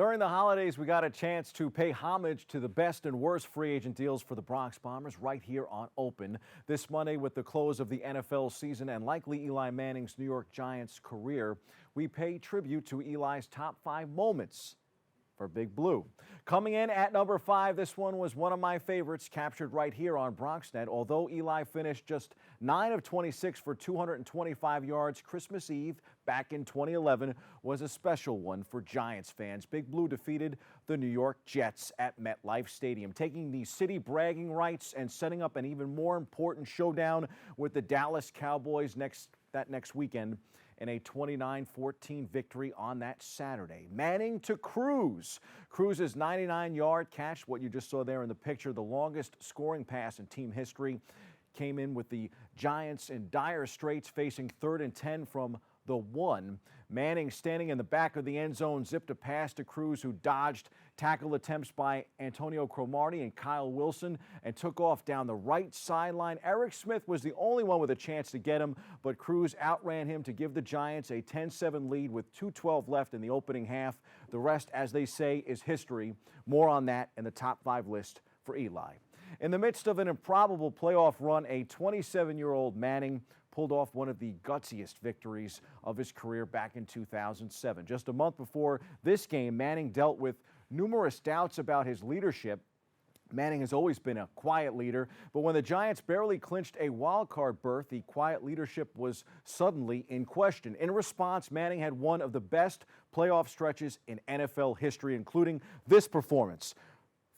During the holidays, we got a chance to pay homage to the best and worst free agent deals for the Bronx Bombers right here on Open. This Monday, with the close of the NFL season and likely Eli Manning's New York Giants career, we pay tribute to Eli's top 5 moments for Big Blue. Coming in at number 5, this one was one of my favorites, captured right here on BronxNet. Although Eli finished just 9 of 26 for 225 yards, Christmas Eve back in 2011 was a special one for Giants fans. Big Blue defeated the New York Jets at MetLife Stadium, taking the city bragging rights and setting up an even more important showdown with the Dallas Cowboys next weekend in a 29-14 victory on that Saturday. Manning to Cruz. Cruz's 99-yard catch, what you just saw there in the picture, the longest scoring pass in team history, came in with the Giants in dire straits, facing 3rd and 10 from the 1. Manning, standing in the back of the end zone, zipped a pass to Cruz, who dodged tackle attempts by Antonio Cromartie and Kyle Wilson and took off down the right sideline. Eric Smith was the only one with a chance to get him, but Cruz outran him to give the Giants a 10-7 lead with 2:12 left in the opening half. The rest, as they say, is history. More on that in the top 5 list for Eli. In the midst of an improbable playoff run, a 27-year-old Manning pulled off one of the gutsiest victories of his career back in 2007. Just a month before this game, Manning dealt with numerous doubts about his leadership. Manning has always been a quiet leader, but when the Giants barely clinched a wild card berth, the quiet leadership was suddenly in question. In response, Manning had one of the best playoff stretches in NFL history, including this performance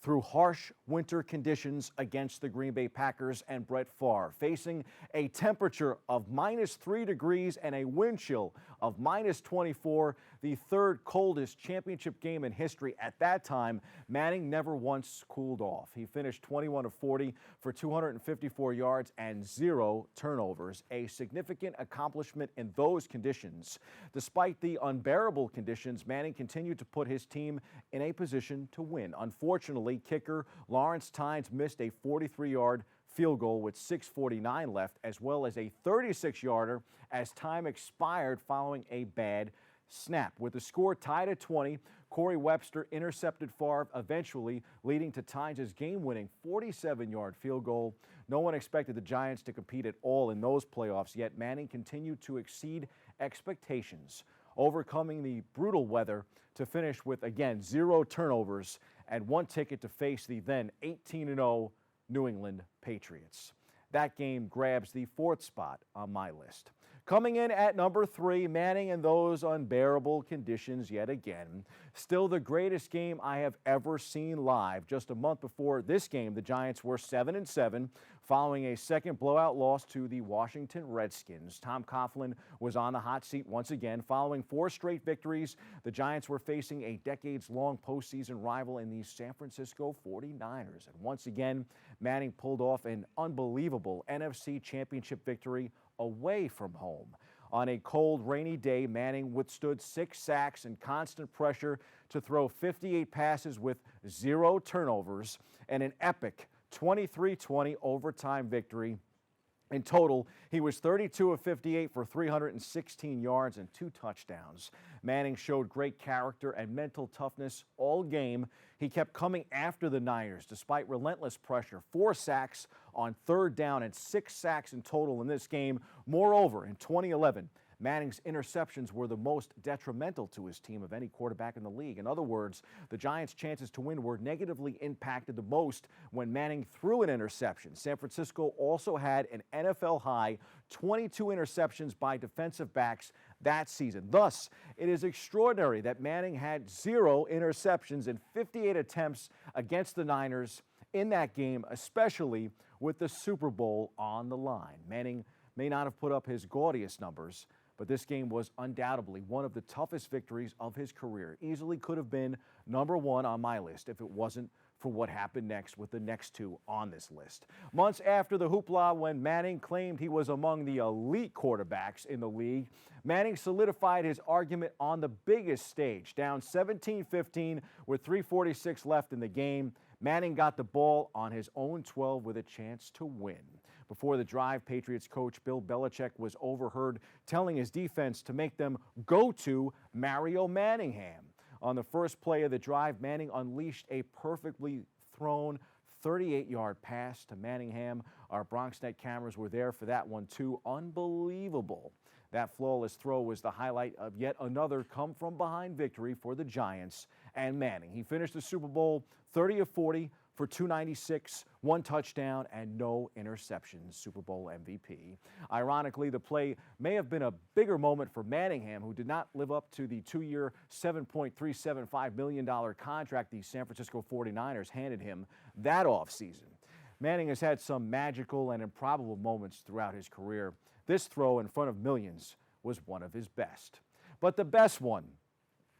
through harsh winter conditions against the Green Bay Packers and Brett Favre, facing a temperature of -3 degrees and a wind chill of -24, the 3rd coldest championship game in history. At that time, Manning never once cooled off. He finished 21 of 40 for 254 yards and 0 turnovers, a significant accomplishment in those conditions. Despite the unbearable conditions, Manning continued to put his team in a position to win. Unfortunately, kicker Lawrence Tynes missed a 43-yard field goal with 6:49 left, as well as a 36-yarder as time expired following a bad snap. With the score tied at 20, Corey Webster intercepted Favre, eventually leading to Tynes' game-winning 47-yard field goal. No one expected the Giants to compete at all in those playoffs, yet Manning continued to exceed expectations, overcoming the brutal weather to finish with, again, 0 turnovers and 1 ticket to face the then 18-0 New England Patriots. That game grabs the 4th spot on my list. Coming in at number 3, Manning in those unbearable conditions yet again. Still the greatest game I have ever seen live. Just a month before this game, the Giants were 7-7, following a second blowout loss to the Washington Redskins. Tom Coughlin was on the hot seat once again. Following 4 straight victories, the Giants were facing a decades-long postseason rival in the San Francisco 49ers. And once again, Manning pulled off an unbelievable NFC Championship victory away from home. On a cold, rainy day, Manning withstood 6 sacks and constant pressure to throw 58 passes with 0 turnovers and an epic 23-20 overtime victory. In total, he was 32 of 58 for 316 yards and 2 touchdowns. Manning showed great character and mental toughness all game. He kept coming after the Niners despite relentless pressure. 4 sacks on 3rd down and 6 sacks in total in this game. Moreover, in 2011, Manning's interceptions were the most detrimental to his team of any quarterback in the league. In other words, the Giants' chances to win were negatively impacted the most when Manning threw an interception. San Francisco also had an NFL-high 22 interceptions by defensive backs that season. Thus, it is extraordinary that Manning had 0 interceptions in 58 attempts against the Niners in that game, especially with the Super Bowl on the line. Manning may not have put up his gaudiest numbers, but this game was undoubtedly one of the toughest victories of his career. Easily could have been number 1 on my list if it wasn't for what happened next with the next 2 on this list. Months after the hoopla, when Manning claimed he was among the elite quarterbacks in the league, Manning solidified his argument on the biggest stage. Down 17-15 with 3:46 left in the game, Manning got the ball on his own 12 with a chance to win. Before the drive, Patriots coach Bill Belichick was overheard telling his defense to make them go to Mario Manningham. On the first play of the drive, Manning unleashed a perfectly thrown 38-yard pass to Manningham. Our BronxNet cameras were there for that one too. Unbelievable. That flawless throw was the highlight of yet another come-from-behind victory for the Giants and Manning. He finished the Super Bowl 30 of 40 for 296, 1 touchdown, and no interceptions. Super Bowl MVP. Ironically, the play may have been a bigger moment for Manningham, who did not live up to the 2-year, $7.375 million contract the San Francisco 49ers handed him that offseason. Manning has had some magical and improbable moments throughout his career. This throw in front of millions was one of his best. But the best one,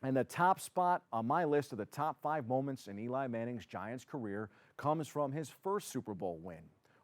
and the top spot on my list of the top 5 moments in Eli Manning's Giants career, comes from his first Super Bowl win.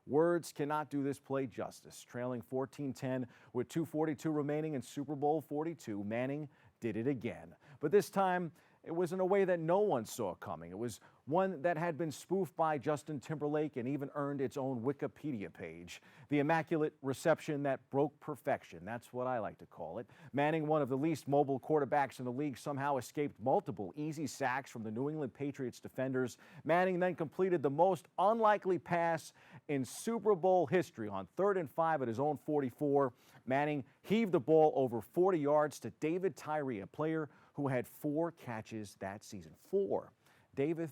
Words cannot do this play justice. Trailing 14-10 with 2:42 remaining in Super Bowl 42, Manning did it again. But this time, it was in a way that no one saw coming. It was one that had been spoofed by Justin Timberlake and even earned its own Wikipedia page. The immaculate reception that broke perfection. That's what I like to call it. Manning, one of the least mobile quarterbacks in the league, somehow escaped multiple easy sacks from the New England Patriots defenders. Manning then completed the most unlikely pass in Super Bowl history on 3rd and 5 at his own 44. Manning heaved the ball over 40 yards to David Tyree, a player who had 4 catches that season. 4. David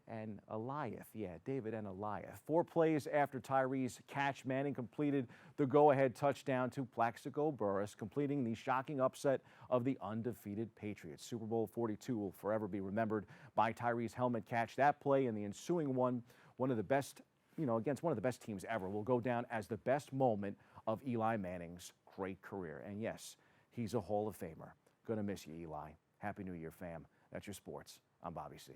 and Elias. Yeah, David and Elias. 4 plays after Tyree's catch, Manning completed the go-ahead touchdown to Plaxico Burress, completing the shocking upset of the undefeated Patriots. Super Bowl 42 will forever be remembered by Tyree's helmet catch. That play and the ensuing one of the best, against one of the best teams ever, will go down as the best moment of Eli Manning's great career. And yes, he's a Hall of Famer. Gonna miss you, Eli. Happy New Year, fam. That's your sports. I'm Bobby C.